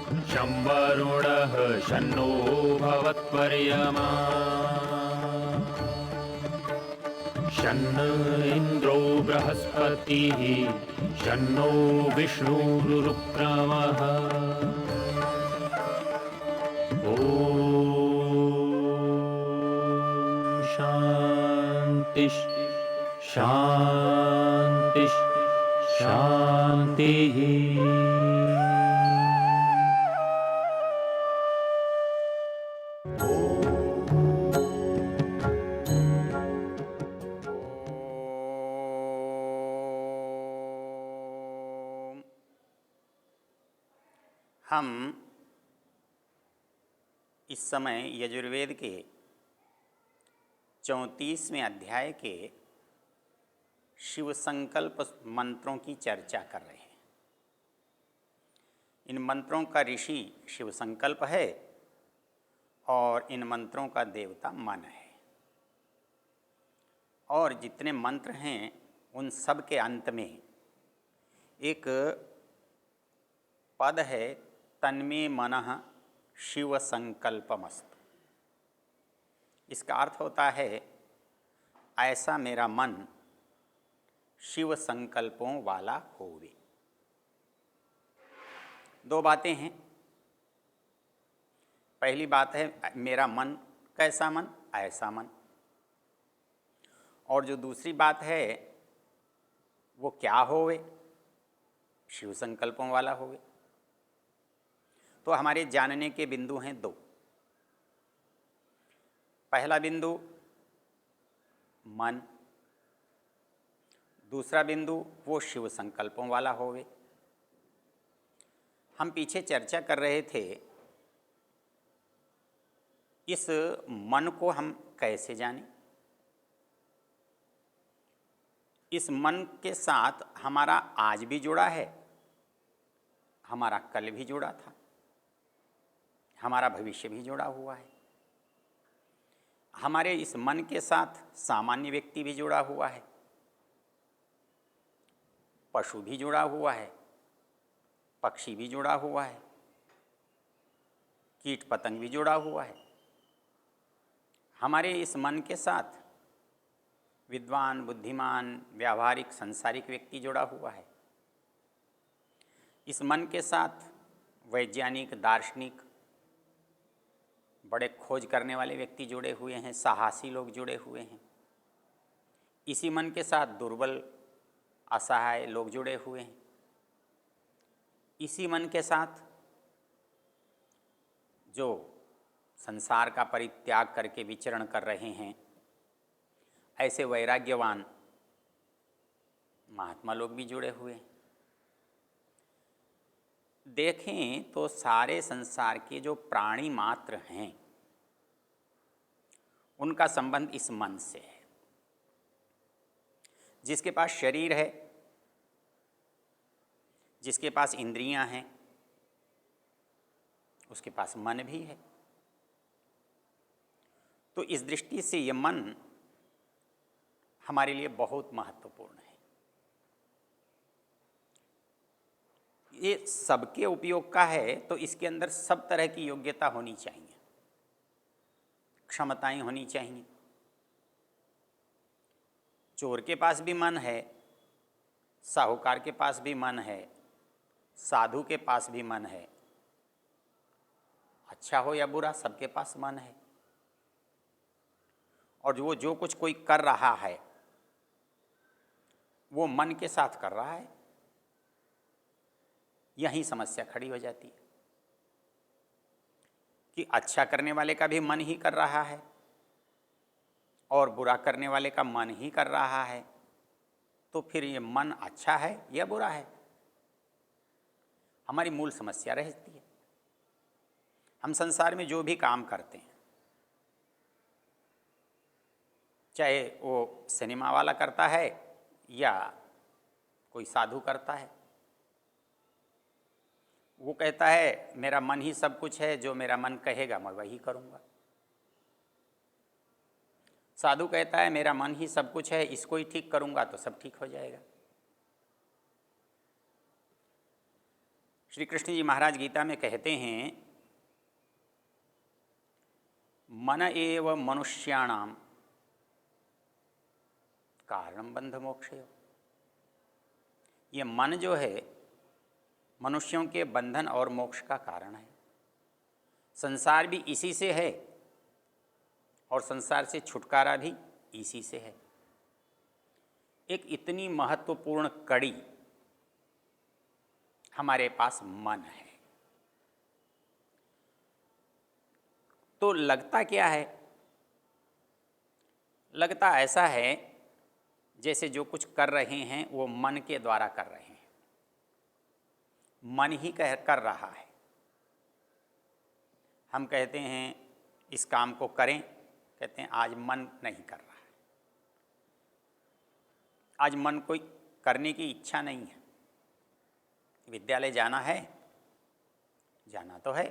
शं वरुणः शन्नो भवत्वर्यमा शन्न इन्द्रो बृहस्पतिः शन्नो विष्णुरुक्रमः ॐ शान्ति शान्ति शान्तिः। हम इस समय यजुर्वेद के 34वें अध्याय के शिव संकल्प मंत्रों की चर्चा कर रहे हैं। इन मंत्रों का ऋषि शिव संकल्प है और इन मंत्रों का देवता मन है। और जितने मंत्र हैं उन सब के अंत में एक पद है, तन्मे मनः शिव संकल्पमस्तु। इसका अर्थ होता है ऐसा मेरा मन शिव संकल्पों वाला होवे। दो बातें हैं। पहली बात है मेरा मन कैसा मन, ऐसा मन। और जो दूसरी बात है वो क्या होवे, शिव संकल्पों वाला होवे। तो हमारे जानने के बिंदु हैं दो। पहला बिंदु मन, दूसरा बिंदु वो शिव संकल्पों वाला होवे। हम पीछे चर्चा कर रहे थे इस मन को हम कैसे जानें। इस मन के साथ हमारा आज भी जुड़ा है, हमारा कल भी जुड़ा था, हमारा भविष्य भी जुड़ा हुआ है। हमारे इस मन के साथ सामान्य व्यक्ति भी जुड़ा हुआ है, पशु भी जुड़ा हुआ है, पक्षी भी जुड़ा हुआ है, कीट पतंग भी जुड़ा हुआ है। हमारे इस मन के साथ विद्वान, बुद्धिमान, व्यावहारिक, सांसारिक व्यक्ति जुड़ा हुआ है। इस मन के साथ वैज्ञानिक, दार्शनिक, बड़े खोज करने वाले व्यक्ति जुड़े हुए हैं, साहसी लोग जुड़े हुए हैं। इसी मन के साथ दुर्बल, असहाय लोग जुड़े हुए हैं। इसी मन के साथ जो संसार का परित्याग करके विचरण कर रहे हैं, ऐसे वैराग्यवान महात्मा लोग भी जुड़े हुए हैं। देखें तो सारे संसार के जो प्राणी मात्र हैं उनका संबंध इस मन से है। जिसके पास शरीर है, जिसके पास इंद्रियां हैं, उसके पास मन भी है। तो इस दृष्टि से ये मन हमारे लिए बहुत महत्वपूर्ण है। ये सबके उपयोग का है तो इसके अंदर सब तरह की योग्यता होनी चाहिए, क्षमताएं होनी चाहिए। चोर के पास भी मन है, साहूकार के पास भी मन है, साधु के पास भी मन है। अच्छा हो या बुरा, सबके पास मन है। और वो जो कुछ कोई कर रहा है वो मन के साथ कर रहा है। यही समस्या खड़ी हो जाती है कि अच्छा करने वाले का भी मन ही कर रहा है और बुरा करने वाले का मन ही कर रहा है। तो फिर ये मन अच्छा है या बुरा है, हमारी मूल समस्या रहती है। हम संसार में जो भी काम करते हैं, चाहे वो सिनेमा वाला करता है या कोई साधु करता है, वो कहता है मेरा मन ही सब कुछ है, जो मेरा मन कहेगा मैं वही करूँगा। साधु कहता है मेरा मन ही सब कुछ है, इसको ही ठीक करूँगा तो सब ठीक हो जाएगा। श्री कृष्ण जी महाराज गीता में कहते हैं, मन एव मनुष्याणाम कारणम बंध मोक्षयो। ये मन जो है मनुष्यों के बंधन और मोक्ष का कारण है। संसार भी इसी से है और संसार से छुटकारा भी इसी से है। एक इतनी महत्वपूर्ण कड़ी हमारे पास मन है। तो लगता क्या है? लगता ऐसा है जैसे जो कुछ कर रहे हैं वो मन के द्वारा कर रहे हैं, मन ही कर रहा है। हम कहते हैं इस काम को करें, कहते हैं आज मन नहीं कर रहा है, आज मन कोई करने की इच्छा नहीं है। विद्यालय जाना है, जाना तो है,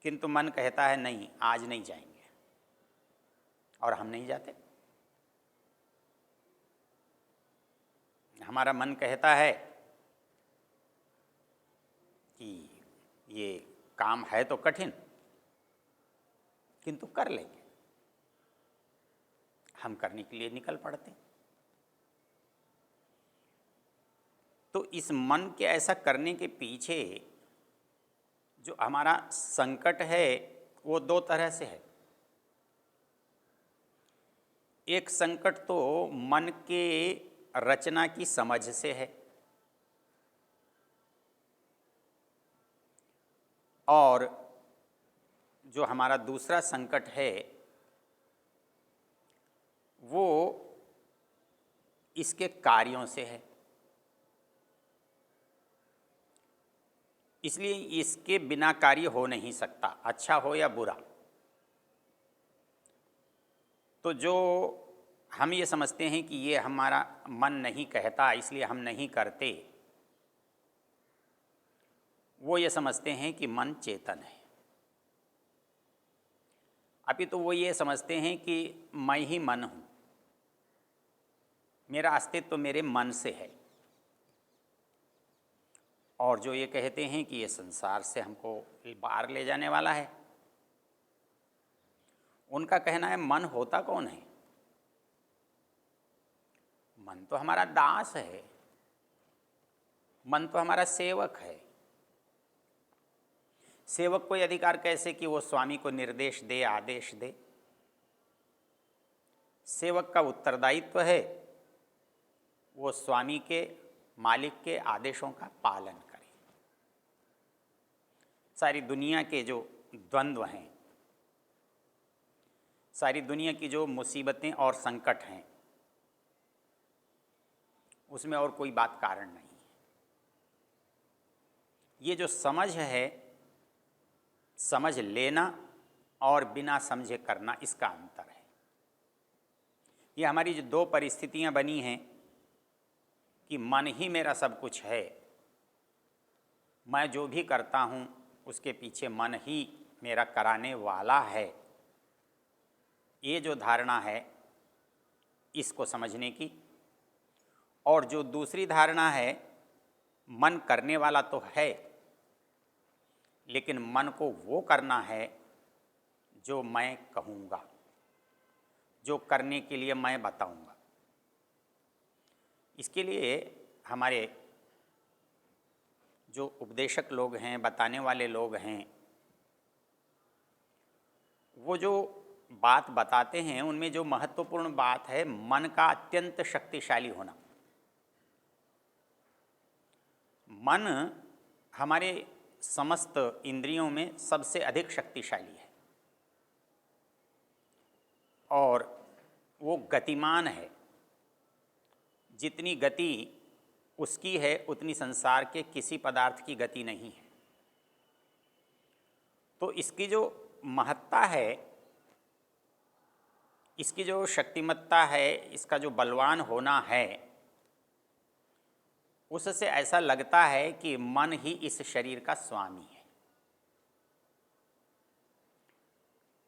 किंतु मन कहता है नहीं आज नहीं जाएंगे, और हम नहीं जाते। हमारा मन कहता है कि ये काम है तो कठिन, किंतु कर लेंगे, हम करने के लिए निकल पड़ते। तो इस मन के ऐसा करने के पीछे जो हमारा संकट है वो दो तरह से है। एक संकट तो मन के रचना की समझ से है, और जो हमारा दूसरा संकट है वो इसके कार्यों से है। इसलिए इसके बिना कार्य हो नहीं सकता, अच्छा हो या बुरा। तो जो हम ये समझते हैं कि ये हमारा मन नहीं कहता इसलिए हम नहीं करते, वो ये समझते हैं कि मन चेतन है। अभी तो वो ये समझते हैं कि मैं ही मन हूँ, मेरा अस्तित्व तो मेरे मन से है। और जो ये कहते हैं कि ये संसार से हमको बाहर ले जाने वाला है, उनका कहना है मन होता कौन है? मन तो हमारा दास है, मन तो हमारा सेवक है। सेवक को अधिकार कैसे कि वो स्वामी को निर्देश दे, आदेश दे? सेवक का उत्तरदायित्व है वो स्वामी के, मालिक के आदेशों का पालन करे। सारी दुनिया के जो द्वंद्व हैं, सारी दुनिया की जो मुसीबतें और संकट हैं, उसमें और कोई बात कारण नहीं है। ये जो समझ है, समझ लेना और बिना समझे करना, इसका अंतर है। ये हमारी जो दो परिस्थितियां बनी हैं कि मन ही मेरा सब कुछ है, मैं जो भी करता हूँ उसके पीछे मन ही मेरा कराने वाला है, ये जो धारणा है इसको समझने की। और जो दूसरी धारणा है, मन करने वाला तो है लेकिन मन को वो करना है जो मैं कहूँगा, जो करने के लिए मैं बताऊँगा। इसके लिए हमारे जो उपदेशक लोग हैं, बताने वाले लोग हैं, वो जो बात बताते हैं उनमें जो महत्वपूर्ण बात है मन का अत्यंत शक्तिशाली होना। मन हमारे समस्त इंद्रियों में सबसे अधिक शक्तिशाली है और वो गतिमान है। जितनी गति उसकी है उतनी संसार के किसी पदार्थ की गति नहीं है। तो इसकी जो महत्ता है, इसकी जो शक्तिमत्ता है, इसका जो बलवान होना है, उससे ऐसा लगता है कि मन ही इस शरीर का स्वामी है।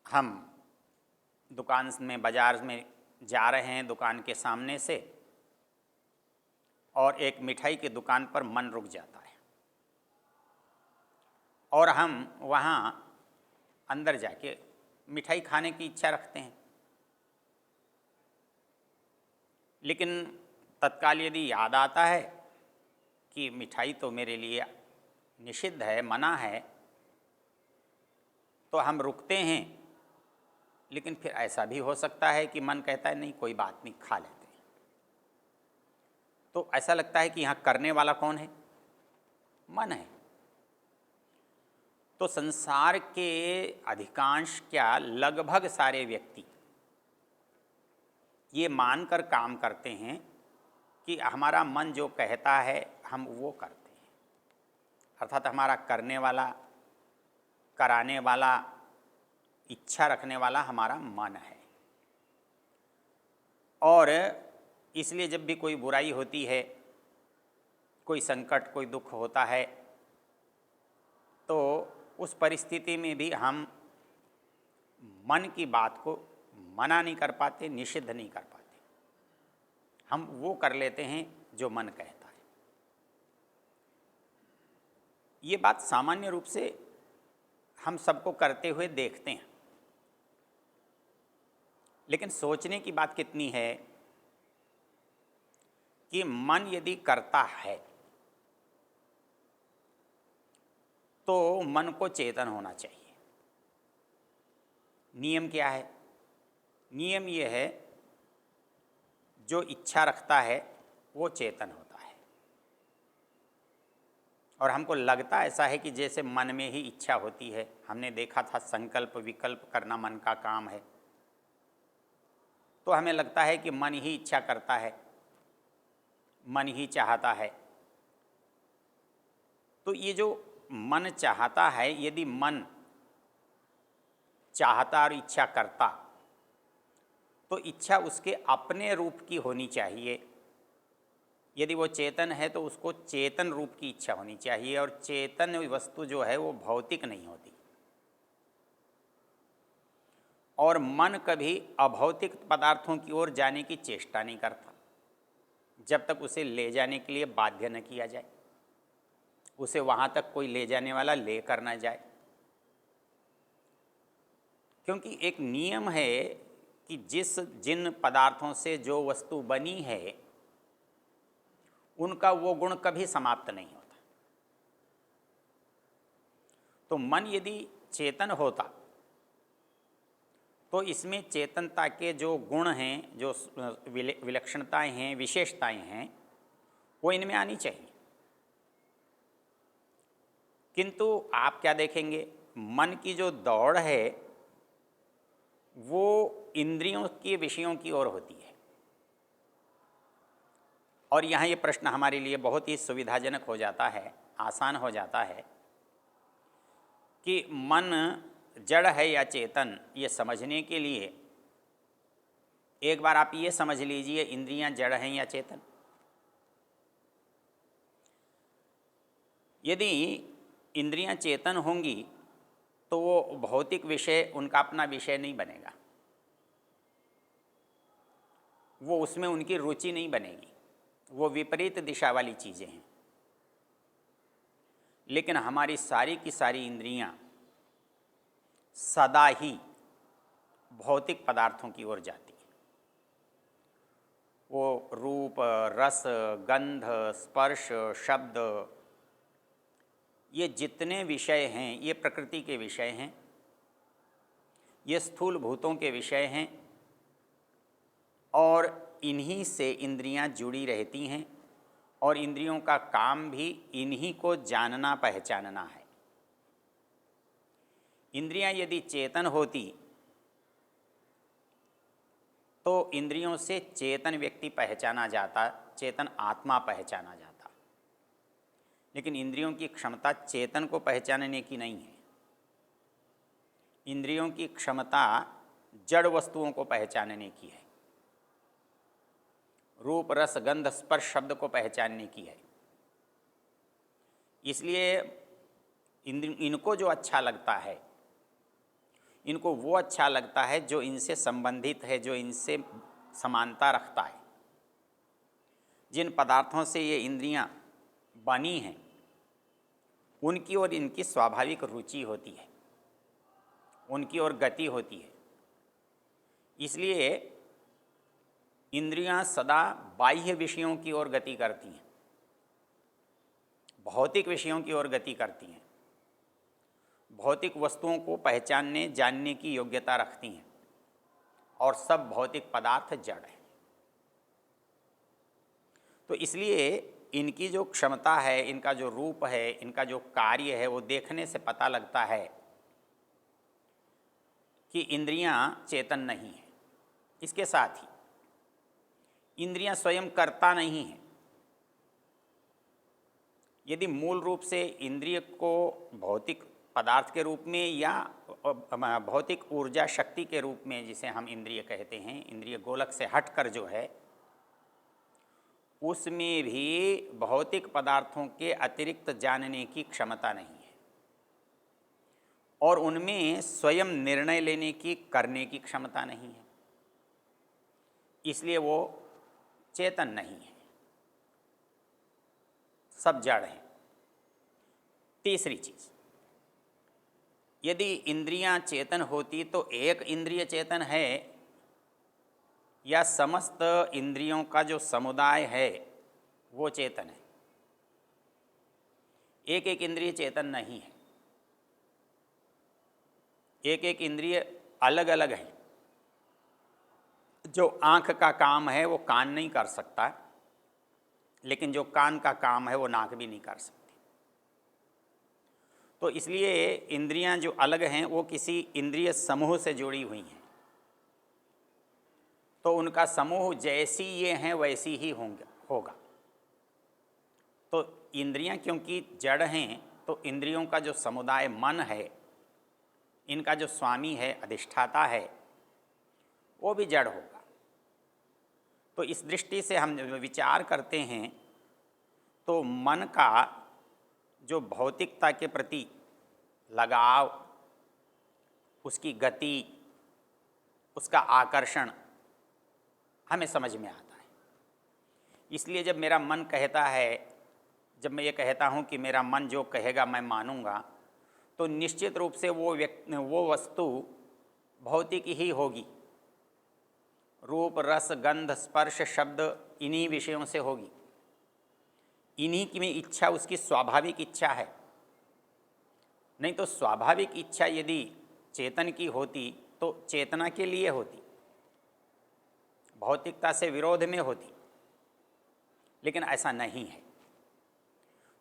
हम दुकान में, बाजार में जा रहे हैं, दुकान के सामने से, और एक मिठाई की दुकान पर मन रुक जाता है। और हम वहाँ अंदर जाके मिठाई खाने की इच्छा रखते हैं, लेकिन तत्काल यदि याद आता है कि मिठाई तो मेरे लिए निषिद्ध है, मना है, तो हम रुकते हैं। लेकिन फिर ऐसा भी हो सकता है कि मन कहता है नहीं कोई बात नहीं, खा लेते हैं। तो ऐसा लगता है कि यहाँ करने वाला कौन है? मन है। तो संसार के अधिकांश, क्या लगभग सारे व्यक्ति ये मानकर काम करते हैं कि हमारा मन जो कहता है हम वो करते हैं, अर्थात हमारा करने वाला, कराने वाला, इच्छा रखने वाला हमारा मन है। और इसलिए जब भी कोई बुराई होती है, कोई संकट, कोई दुख होता है, तो उस परिस्थिति में भी हम मन की बात को मना नहीं कर पाते, निषिद्ध नहीं कर पाते। हम वो कर लेते हैं जो मन कहता है। ये बात सामान्य रूप से हम सबको करते हुए देखते हैं, लेकिन सोचने की बात कितनी है कि मन यदि करता है तो मन को चेतन होना चाहिए। नियम क्या है? नियम ये है, जो इच्छा रखता है वो चेतन होता है। और हमको लगता ऐसा है कि जैसे मन में ही इच्छा होती है। हमने देखा था संकल्प विकल्प करना मन का काम है, तो हमें लगता है कि मन ही इच्छा करता है, मन ही चाहता है। तो ये जो मन चाहता है, यदि मन चाहता और इच्छा करता तो इच्छा उसके अपने रूप की होनी चाहिए। यदि वो चेतन है तो उसको चेतन रूप की इच्छा होनी चाहिए, और चेतन वस्तु जो है वो भौतिक नहीं होती। और मन कभी अभौतिक पदार्थों की ओर जाने की चेष्टा नहीं करता जब तक उसे ले जाने के लिए बाध्य न किया जाए, उसे वहाँ तक कोई ले जाने वाला लेकर न जाए। क्योंकि एक नियम है कि जिन पदार्थों से जो वस्तु बनी है उनका वो गुण कभी समाप्त नहीं होता। तो मन यदि चेतन होता तो इसमें चेतनता के जो गुण हैं, जो विलक्षणताएं हैं, विशेषताएं हैं, वो इनमें आनी चाहिए। किंतु आप क्या देखेंगे, मन की जो दौड़ है वो इंद्रियों के विषयों की ओर होती है। और यहाँ ये प्रश्न हमारे लिए बहुत ही सुविधाजनक हो जाता है, आसान हो जाता है कि मन जड़ है या चेतन, ये समझने के लिए एक बार आप ये समझ लीजिए, इंद्रियां जड़ हैं या चेतन। यदि इंद्रियां चेतन होंगी तो वो भौतिक विषय उनका अपना विषय नहीं बनेगा, वो उसमें उनकी रुचि नहीं बनेगी, वो विपरीत दिशा वाली चीज़ें हैं। लेकिन हमारी सारी की सारी इंद्रियां सदा ही भौतिक पदार्थों की ओर जाती हैं। वो रूप, रस, गंध, स्पर्श, शब्द, ये जितने विषय हैं ये प्रकृति के विषय हैं, ये स्थूल भूतों के विषय हैं, और इन्हीं से इंद्रियां जुड़ी रहती हैं। और इंद्रियों का काम भी इन्हीं को जानना पहचानना है। इंद्रियां यदि चेतन होती तो इंद्रियों से चेतन व्यक्ति पहचाना जाता, चेतन आत्मा पहचाना जाता। लेकिन इंद्रियों की क्षमता चेतन को पहचानने की नहीं है। इंद्रियों की क्षमता जड़ वस्तुओं को पहचानने की है, रूप, रस, गंध, स्पर्श शब्द को पहचानने की है। इसलिए इनको जो अच्छा लगता है, इनको वो अच्छा लगता है जो इनसे संबंधित है, जो इनसे समानता रखता है। जिन पदार्थों से ये इंद्रियां बनी हैं उनकी ओर इनकी स्वाभाविक रुचि होती है, उनकी ओर गति होती है। इसलिए इंद्रियां सदा बाह्य विषयों की ओर गति करती हैं, भौतिक विषयों की ओर गति करती हैं, भौतिक वस्तुओं को पहचानने जानने की योग्यता रखती हैं, और सब भौतिक पदार्थ जड़ हैं। तो इसलिए इनकी जो क्षमता है, इनका जो रूप है, इनका जो कार्य है, वो देखने से पता लगता है कि इंद्रियां चेतन नहीं हैं। इसके साथ ही इंद्रियां स्वयं कर्ता नहीं हैं। यदि मूल रूप से इंद्रिय को भौतिक पदार्थ के रूप में या भौतिक ऊर्जा शक्ति के रूप में, जिसे हम इंद्रिय कहते हैं, इंद्रिय गोलक से हटकर जो है, उसमें भी भौतिक पदार्थों के अतिरिक्त जानने की क्षमता नहीं है, और उनमें स्वयं निर्णय लेने की, करने की क्षमता नहीं है। इसलिए वो चेतन नहीं है, सब जड़ हैं। तीसरी चीज, यदि इंद्रियां चेतन होती तो एक इंद्रिय चेतन है या समस्त इंद्रियों का जो समुदाय है वो चेतन है? एक एक इंद्रिय चेतन नहीं है, एक एक इंद्रिय अलग अलग है। जो आँख का काम है वो कान नहीं कर सकता, लेकिन जो कान का काम है वो नाक भी नहीं कर सकती। तो इसलिए इंद्रियां जो अलग हैं वो किसी इंद्रिय समूह से जुड़ी हुई हैं, तो उनका समूह जैसी ये हैं वैसी ही होगा। तो इंद्रियां क्योंकि जड़ हैं, तो इंद्रियों का जो समुदाय मन है, इनका जो स्वामी है, अधिष्ठाता है, वो भी जड़ होगा। तो इस दृष्टि से हम विचार करते हैं तो मन का जो भौतिकता के प्रति लगाव, उसकी गति, उसका आकर्षण हमें समझ में आता है। इसलिए जब मेरा मन कहता है, जब मैं ये कहता हूँ कि मेरा मन जो कहेगा मैं मानूंगा, तो निश्चित रूप से वो वस्तु भौतिक ही होगी। रूप, रस, गंध, स्पर्श, शब्द, इन्हीं विषयों से होगी। इन्हीं की में इच्छा उसकी स्वाभाविक इच्छा है। नहीं तो स्वाभाविक इच्छा यदि चेतन की होती तो चेतना के लिए होती, भौतिकता से विरोध में होती, लेकिन ऐसा नहीं है।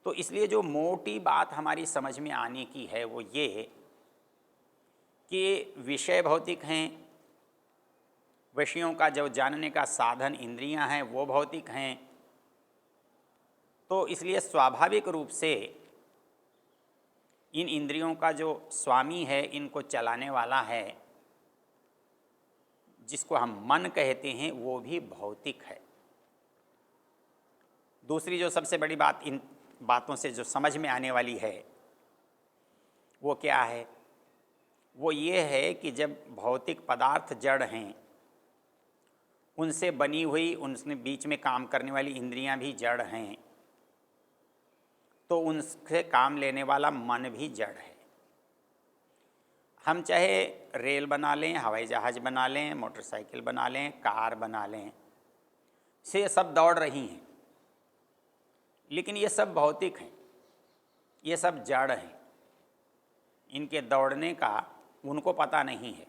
तो इसलिए जो मोटी बात हमारी समझ में आने की है वो ये कि विषय भौतिक हैं, विषयों का जो जानने का साधन इंद्रियां हैं वो भौतिक हैं। तो इसलिए स्वाभाविक रूप से इन इंद्रियों का जो स्वामी है, इनको चलाने वाला है, जिसको हम मन कहते हैं, वो भी भौतिक है। दूसरी जो सबसे बड़ी बात इन बातों से जो समझ में आने वाली है वो क्या है? वो ये है कि जब भौतिक पदार्थ जड़ हैं, उनसे बनी हुई, उनसे बीच में काम करने वाली इंद्रियां भी जड़ हैं, तो उनसे काम लेने वाला मन भी जड़ है। हम चाहे रेल बना लें, हवाई जहाज़ बना लें, मोटरसाइकिल बना लें, कार बना लें, से सब दौड़ रही हैं, लेकिन ये सब भौतिक हैं, ये सब जड़ हैं। इनके दौड़ने का उनको पता नहीं है,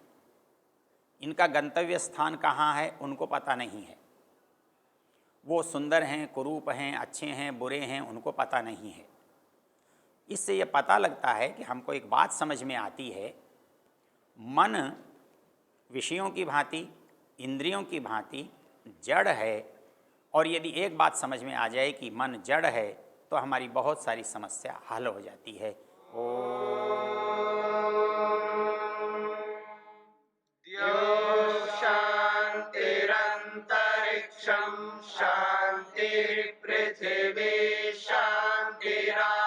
इनका गंतव्य स्थान कहाँ है उनको पता नहीं है। वो सुंदर हैं, कुरूप हैं, अच्छे हैं, बुरे हैं, उनको पता नहीं है। इससे ये पता लगता है कि हमको एक बात समझ में आती है, मन विषयों की भांति, इंद्रियों की भांति जड़ है, और यदि एक बात समझ में आ जाए कि मन जड़ है तो हमारी बहुत सारी समस्या हल हो जाती है। शान्तिरन्तरिक्षं शान्तिर्पृथिवी शान्तिरापः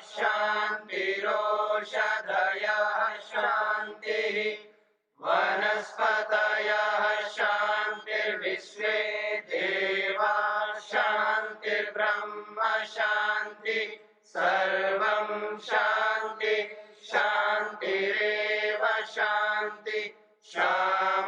शान्तिरोषधयः शान्तिः वनस्पतयः शान्तिर्विश्वे देवा शान्तिर्ब्रह्म शान्ति सर्वं शांति शांति